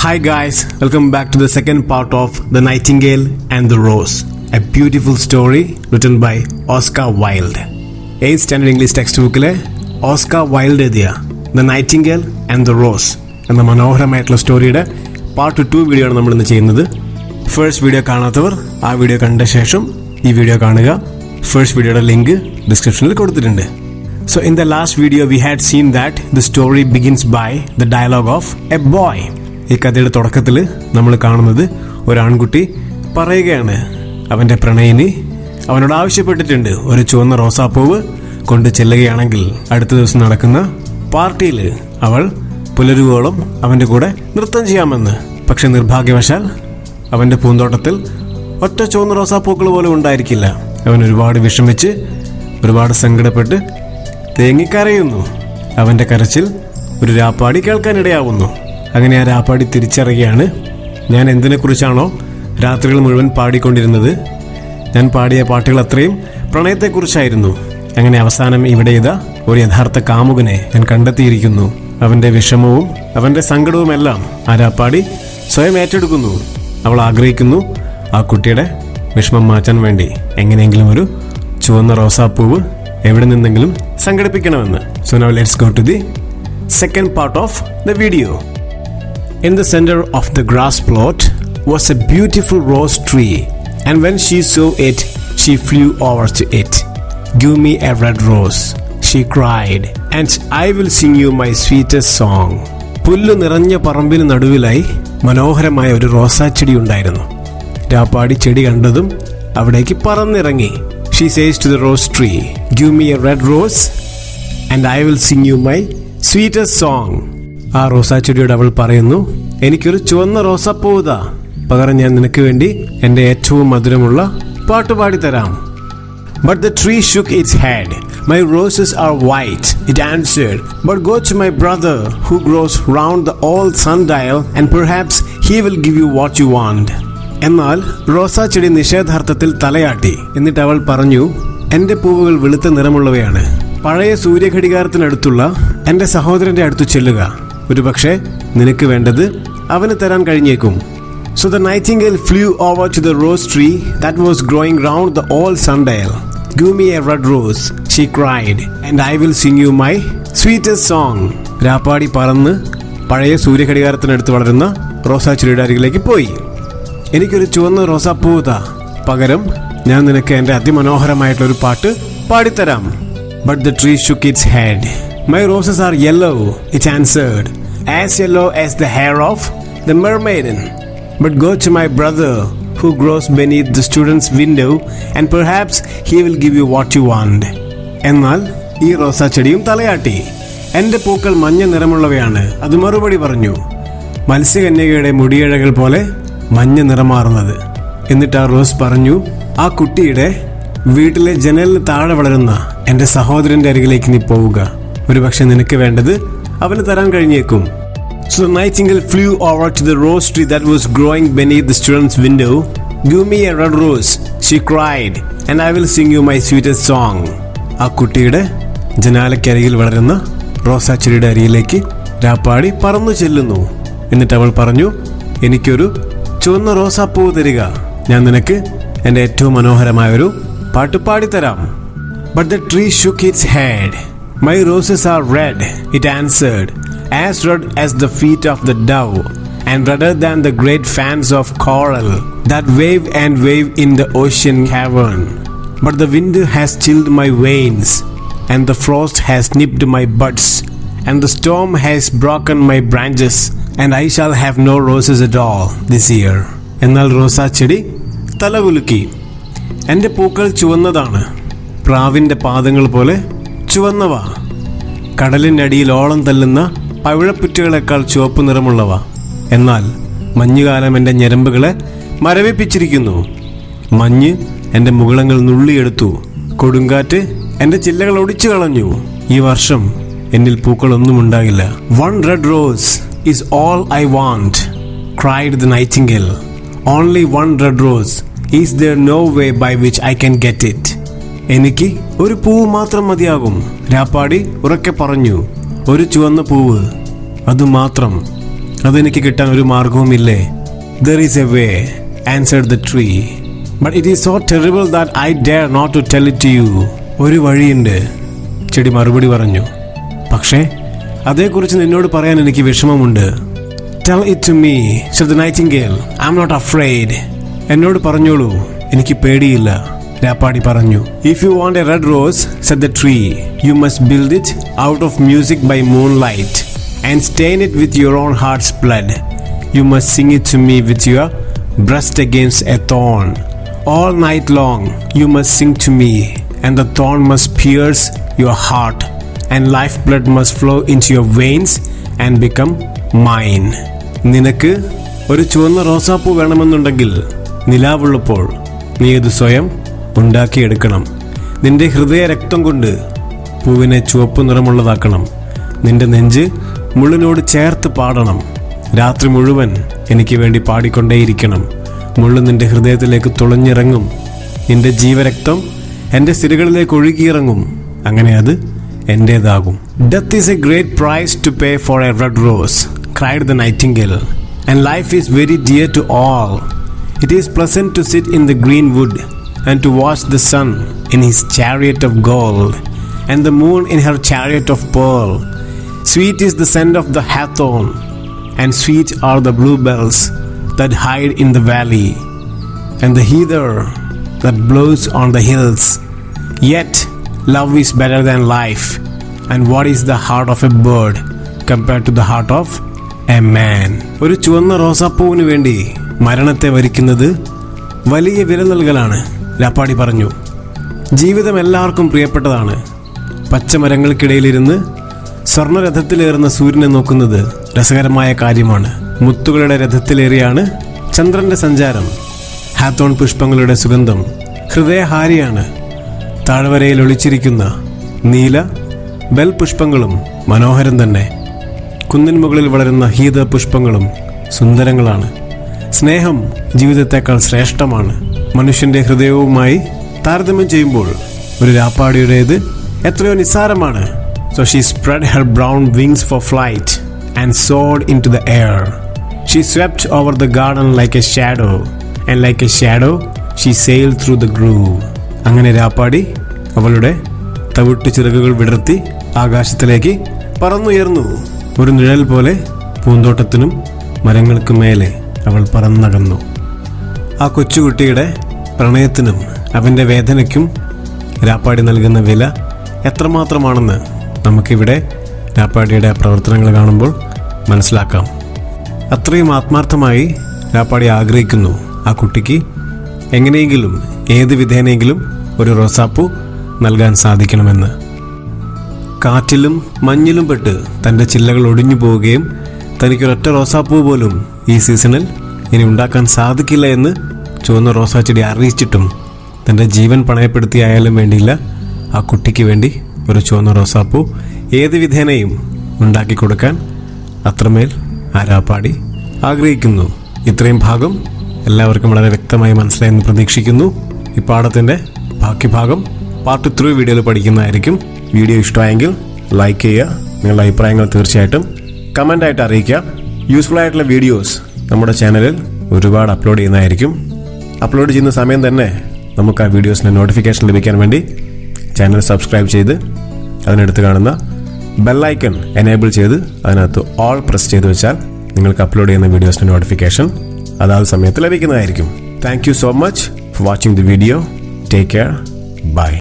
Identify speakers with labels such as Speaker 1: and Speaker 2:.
Speaker 1: Hi guys, welcome back to the second part of The Nightingale and the Rose, a beautiful story written by Ocser Wilde. 8th Standard English textbookലെ Ocser Wilde എഴുതിയ The Nightingale and the Rose എന്ന മനോഹരമായിട്ടുള്ള സ്റ്റോറിയുടെ part 2 video ആണ് നമ്മൾ ഇന്ന് ചെയ്യുന്നത്. First video കാണാത്തവർ ആ video കണ്ട ശേഷം ഈ വീഡിയോ കാണുക. ഫസ്റ്റ് വീഡിയോയുടെ ലിങ്ക് ഡിസ്ക്രിപ്ഷനിൽ കൊടുത്തിട്ടുണ്ട്. So in the last video we had seen that the story begins by the dialogue of a boy. ഈ കഥയുടെ തുടക്കത്തിൽ നമ്മൾ കാണുന്നത് ഒരു ആൺകുട്ടി പറയുകയാണ്, അവൻ്റെ പ്രണയിനി അവനോട് ആവശ്യപ്പെട്ടിട്ടുണ്ട് ഒരു ചുവന്ന റോസാപ്പൂവ് കൊണ്ട് ചെല്ലുകയാണെങ്കിൽ അടുത്ത ദിവസം നടക്കുന്ന പാർട്ടിയിൽ അവൾ പുലരുവോളം അവൻ്റെ കൂടെ നൃത്തം ചെയ്യാമെന്ന്. പക്ഷെ നിർഭാഗ്യവശാൽ അവൻ്റെ പൂന്തോട്ടത്തിൽ ഒറ്റ ചുവന്ന റോസാപ്പൂക്കൾ പോലും ഉണ്ടായിരിക്കില്ല. അവൻ ഒരുപാട് വിഷമിച്ച് ഒരുപാട് സങ്കടപ്പെട്ട് തേങ്ങിക്കരയുന്നു. അവൻ്റെ കരച്ചിൽ ഒരു രാപ്പാടി കേൾക്കാനിടയാവുന്നു. അങ്ങനെ ആ രാപ്പാടി തിരിച്ചറിയുകയാണ്, ഞാൻ എന്തിനെക്കുറിച്ചാണോ രാത്രികൾ മുഴുവൻ പാടിക്കൊണ്ടിരുന്നത്, ഞാൻ പാടിയ പാട്ടുകൾ അത്രയും പ്രണയത്തെക്കുറിച്ചായിരുന്നു. അങ്ങനെ അവസാനം ഇവിടെ ഇതാ ഒരു യഥാർത്ഥ കാമുകനെ ഞാൻ കണ്ടെത്തിയിരിക്കുന്നു. അവൻ്റെ വിഷമവും അവൻ്റെ സങ്കടവുമെല്ലാം ആ രാപ്പാടി സ്വയം ഏറ്റെടുക്കുന്നു. അവൾ ആഗ്രഹിക്കുന്നു ആ കുട്ടിയുടെ വിഷമം മാറ്റാൻ വേണ്ടി എങ്ങനെയെങ്കിലും ഒരു ചുവന്ന റോസാപ്പൂവ് എവിടെ നിന്നെങ്കിലും സംഘടിപ്പിക്കണമെന്ന്. So now let's go to the second part of the video. In the center of the grass plot was a beautiful rose tree, and when she saw it, she flew over to it. "Give me a red rose," she cried, "and I will sing you my sweetest song." പുല്ല് നിറഞ്ഞ പറമ്പിന് നടുവിലായി മനോഹരമായ ഒരു റോസാച്ചെടി ഉണ്ടായിരുന്നു. രാപ്പാടി ചെടി കണ്ടതും അവിടേക്ക് പറന്നിറങ്ങി. She says to the rose tree, "Give me a red rose, and I will sing you my sweetest song." ആ റോസാച്ചെടിയോട് അവൾ പറയുന്നു, എനിക്കൊരു ചുവന്ന റോസാപ്പൂതാ, പകരം ഞാൻ നിനക്ക് വേണ്ടി എൻ്റെ ഏറ്റവും മധുരമുള്ള പാട്ട് പാടിത്തരാം. But the tree shook its head. "My roses are white," it answered. "But go to my brother who grows round the old sundial, and perhaps he will give you what you want." എന്നാൽ റോസാച്ചെടി നിഷേധാർത്ഥത്തിൽ തലയാട്ടി. എന്നിട്ട് അവൾ പറഞ്ഞു, എൻ്റെ പൂവുകൾ വെളുത്ത നിറമുള്ളവയാണ്. പഴയ സൂര്യഘടികാരത്തിനടുത്തുള്ള എൻ്റെ സഹോദരൻ്റെ അടുത്ത് ചെല്ലുക, ഒരുപക്ഷെ നിനക്ക് വേണ്ടത് അവന് തരാൻ കഴിഞ്ഞേക്കും. So the nightingale flew over to the rose tree that was growing round the old sundial. "Give me a red rose," she cried, "and I will sing you my sweetest song." രാപ്പാടി പറന്ന് പഴയ സൂര്യഘടികാരത്തിനടുത്ത് വളരുന്ന റോസാച്ചെടിയുടെ അരികിലേക്ക് പോയി. എനിക്കൊരു ചുവന്ന റോസാപ്പൂതാ, പകരം ഞാൻ നിനക്ക് എൻ്റെ അതിമനോഹരമായിട്ടുള്ളൊരു പാട്ട് പാടിത്തരാം. But the tree shook its head. "My roses are yellow," it answered, "as yellow as the hair of the mermaiden. But go to my brother who grows beneath the student's window, and perhaps he will give you what you want." എന്നാൽ ഈ റോസാച്ചെടിയും തലയാട്ടി. എൻ്റെ പൂക്കൾ മഞ്ഞ നിറമുള്ളവയാണ്, അത് മറുപടി പറഞ്ഞു. മത്സ്യകന്യകയുടെ മുടിയിഴകൾ പോലെ മഞ്ഞ നിറമാറുന്നത്. എന്നിട്ട് ആ റോസ് പറഞ്ഞു, ആ കുട്ടിയുടെ വീട്ടിലെ ജനലിന് താഴെ വളരുന്ന എൻ്റെ സഹോദരൻ്റെ അരികിലേക്ക് നീ പോവുക, ഒരുപക്ഷെ നിനക്ക് വേണ്ടത് അവന് തരാൻ കഴിഞ്ഞേക്കും. So the nightingale flew over to the rose tree that was growing beneath the student's window. "Give me a red rose," she cried, "and I will sing you my sweetest song." ആ കുട്ടിയുടെ ജനാലയ്ക്കരികിൽ വളരുന്ന റോസാച്ചെടിയുടെ അരികിലേക്ക് രാപ്പാടി പറന്നു ചെല്ലുന്നു. എന്നിട്ട് അവൾ പറഞ്ഞു, എനിക്കൊരു ചുവന്ന റോസാപ്പൂ തരിക, ഞാൻ നിനക്ക് എൻ്റെ ഏറ്റവും മനോഹരമായൊരു പാട്ട് പാടിത്തരാം. But the tree shook its head. "My roses are red," it answered, "as red as the feet of the dove, and redder than the great fans of coral that wave and wave in the ocean cavern. But the wind has chilled my veins, and the frost has nipped my buds, and the storm has broken my branches, and I shall have no roses at all this year." എന്നാൽ റോസാച്ചെടി തലകുലുക്കി. എൻ്റെ പൂക്കൾ ചുവന്നതാണ്, പ്രാവിൻ്റെ പാദങ്ങൾ പോലെ ചുവന്നവ, കടലിനടിയിൽ ഓളം തല്ലുന്ന പവിഴപ്പുറ്റുകളെക്കാൾ ചുവപ്പ് നിറമുള്ളവ. എന്നാൽ മഞ്ഞുകാലം എൻ്റെ ഞരമ്പുകളെ മരവിപ്പിച്ചിരിക്കുന്നു. മഞ്ഞ് എൻ്റെ മുകുളങ്ങൾ നുള്ളിയെടുത്തു, കൊടുങ്കാറ്റ് എൻ്റെ ചില്ലകൾ ഒടിച്ചു കളഞ്ഞു. ഈ വർഷം എന്നിൽ പൂക്കളൊന്നും ഉണ്ടാകില്ല. "One red rose is all I want," cried the nightingale. "Only one red rose. Is there no way by which I can get it?" എനിക്ക് ഒരു പൂവ് മാത്രം മതിയാകും, രാപ്പാടി ഉറക്കെ പറഞ്ഞു. ഒരു ചുവന്ന പൂവ്, അതുമാത്രം. അതെനിക്ക് കിട്ടാൻ ഒരു മാർഗവുമില്ലേ? There is a way, answered the tree. But it is so terrible that I dare not to tell it to you. ഒരു വഴിയുണ്ട്, ചെടി മറുപടി പറഞ്ഞു. പക്ഷേ അതേക്കുറിച്ച് നിന്നോട് പറയാൻ എനിക്ക് വിഷമമുണ്ട്. Tell it to me, said the nightingale. I'm not afraid. എന്നോട് പറഞ്ഞോളൂ, എനിക്ക് പേടിയില്ല, രാപ്പാടി പറഞ്ഞു. If you want a red rose, said the tree, you must build it out of music by moonlight and stain it with your own heart's blood. You must sing it to me with your breast against a thorn. All night long you must sing to me, and the thorn must pierce your heart, and lifeblood must flow into your veins and become mine. നിനക്ക് ഒരു ചുവന്ന റോസാപ്പൂ വേണമെന്നുണ്ടെങ്കിൽ നിലാവുള്ളപ്പോൾ നീ ഇത് സ്വയം ഉണ്ടാക്കിയെടുക്കണം. നിന്റെ ഹൃദയ രക്തം കൊണ്ട് പൂവിനെ ചുവപ്പ് നിറമുള്ളതാക്കണം. നിന്റെ നെഞ്ച് മുള്ളിനോട് ചേർത്ത് പാടണം. രാത്രി മുഴുവൻ എനിക്ക് വേണ്ടി പാടിക്കൊണ്ടേയിരിക്കണം. മുള്ളു നിന്റെ ഹൃദയത്തിലേക്ക് തുളഞ്ഞിറങ്ങും. നിന്റെ ജീവരക്തം എൻ്റെ സിരകളിലേക്ക് ഒഴുകിയിറങ്ങും. അങ്ങനെ അത് എൻ്റേതാകും. Death is a great price to pay for a red rose, cried the nightingale, and life is very dear to all. It is pleasant to sit in the green wood and to watch the sun in his chariot of gold and the moon in her chariot of pearl. Sweet is the scent of the hawthorn, and sweet are the bluebells that hide in the valley, and the heather that blows on the hills. Yet love is better than life, and what is the heart of a bird compared to the heart of a man? ഒരു ചുവന്ന റോസാപ്പൂവിന് വേണ്ടി മരണത്തെ വരിക്കുന്നത് വലിയ വില നൽകലാണ്, രാപ്പാടി പറഞ്ഞു. ജീവിതം എല്ലാവർക്കും പ്രിയപ്പെട്ടതാണ്. പച്ചമരങ്ങൾക്കിടയിലിരുന്ന് സ്വർണ്ണരഥത്തിലേറുന്ന സൂര്യനെ നോക്കുന്നത് രസകരമായ കാര്യമാണ്. മുത്തുകളുടെ രഥത്തിലേറിയാണ് ചന്ദ്രന്റെ സഞ്ചാരം. ഹാത്തോൺ പുഷ്പങ്ങളുടെ സുഗന്ധം ഹൃദയഹാരിയാണ്. താഴ്വരയിൽ ഒളിച്ചിരിക്കുന്ന നീല ബെൽ പുഷ്പങ്ങളും മനോഹരം തന്നെ. കുന്നിൻ മുകളിൽ വളരുന്ന ഹീത പുഷ്പങ്ങളും സുന്ദരങ്ങളാണ്. സ്നേഹം ജീവിതത്തെക്കാൾ ശ്രേഷ്ഠമാണ്. മനുഷ്യന്റെ ഹൃദയവുമായി താരതമ്യം ചെയ്യുമ്പോൾ ഒരു രാപ്പാടിയുടേത് എത്രയോ നിസ്സാരമാണ്. So she spread her brown wings for flight and soared into the air. She swept over the garden like a shadow, and like a shadow she sailed through the grove. അങ്ങനെ രാപ്പാടി അവളുടെ തവിട്ടു ചിറകുകൾ വിടർത്തി ആകാശത്തിലേക്ക് പറന്നുയർന്നു. ഒരു നിഴൽ പോലെ പൂന്തോട്ടത്തിനും മരങ്ങൾക്കും മേലെ അവൾ പറന്നകന്നു. ആ കൊച്ചുകുട്ടിയുടെ പ്രണയത്തിനും അവൻ്റെ വേദനയ്ക്കും രാപ്പാടി നൽകുന്ന വില എത്രമാത്രമാണെന്ന് നമുക്കിവിടെ രാപ്പാടിയുടെ പ്രവർത്തനങ്ങൾ കാണുമ്പോൾ മനസ്സിലാക്കാം. അത്രയും ആത്മാർത്ഥമായി രാപ്പാടി ആഗ്രഹിക്കുന്നു ആ കുട്ടിക്ക് എങ്ങനെയെങ്കിലും ഏത് വിധേനയെങ്കിലും ഒരു റോസാപ്പൂ നൽകാൻ സാധിക്കണമെന്ന്. കാറ്റിലും മഞ്ഞിലും പെട്ട് തൻ്റെ ചില്ലകൾ ഒടിഞ്ഞു പോവുകയും തനിക്കൊരൊറ്റ റോസാപ്പൂ പോലും ഈ സീസണിൽ ഇനി ഉണ്ടാക്കാൻ സാധിക്കില്ല എന്ന് ചുവന്ന റോസാച്ചെടി അറിയിച്ചിട്ടും തൻ്റെ ജീവൻ പണയപ്പെടുത്തിയായാലും വേണ്ടിയില്ല ആ കുട്ടിക്ക് വേണ്ടി ഒരു ചുവന്ന റോസാപ്പൂ ഏത് വിധേനയും ഉണ്ടാക്കി കൊടുക്കാൻ അത്രമേൽ ആ രാപ്പാടി ആഗ്രഹിക്കുന്നു. ഇത്രയും ഭാഗം എല്ലാവർക്കും വളരെ വ്യക്തമായി മനസ്സിലായെന്ന് പ്രതീക്ഷിക്കുന്നു. ഈ പാഠത്തിൻ്റെ ബാക്കി ഭാഗം പാർട്ട് 3 വീഡിയോയിൽ പഠിക്കുന്നതായിരിക്കും. വീഡിയോ ഇഷ്ടമായെങ്കിൽ ലൈക്ക് ചെയ്യുക. നിങ്ങളുടെ അഭിപ്രായങ്ങൾ തീർച്ചയായിട്ടും കമൻ്റായിട്ട് അറിയിക്കുക. യൂസ്ഫുൾ ആയിട്ടുള്ള വീഡിയോസ് നമ്മുടെ ചാനലിൽ ഒരുപാട് അപ്ലോഡ് ചെയ്യുന്നതായിരിക്കും. അപ്ലോഡ് ചെയ്യുന്ന സമയം തന്നെ നമുക്ക് ആ വീഡിയോസിൻ്റെ നോട്ടിഫിക്കേഷൻ ലഭിക്കാൻ വേണ്ടി ചാനൽ സബ്സ്ക്രൈബ് ചെയ്ത് അതിനടുത്ത് കാണുന്ന ബെല്ലൈക്കൺ എനേബിൾ ചെയ്ത് അതിനകത്ത് ഓൾ പ്രസ് ചെയ്ത് വെച്ചാൽ നിങ്ങൾക്ക് അപ്ലോഡ് ചെയ്യുന്ന വീഡിയോസിൻ്റെ നോട്ടിഫിക്കേഷൻ അതാത് സമയത്ത് ലഭിക്കുന്നതായിരിക്കും. Thank you so much for watching the video. Take care. By.